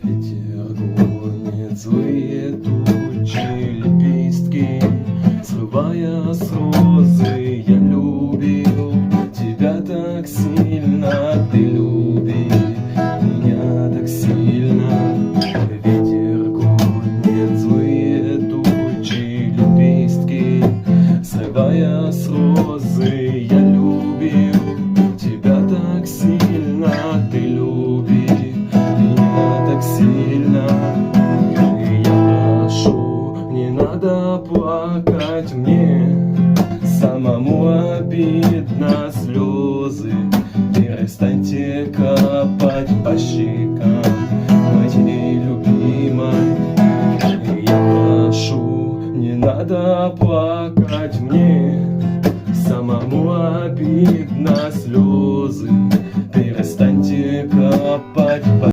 Ветер гонит злые тучи, лепестки, срывая с розы. Я любил тебя так сильно, ты люби меня так сильно. Ветер гонит злые тучи, лепестки, срывая с розы. Я любил тебя так сильно, ты люби меня так сильно. И я прошу, не надо плакать мне, самому обидно слезы. Перестаньте капать по щекам моей любимой. И я прошу, не надо плакать мне, самому обидно слезы.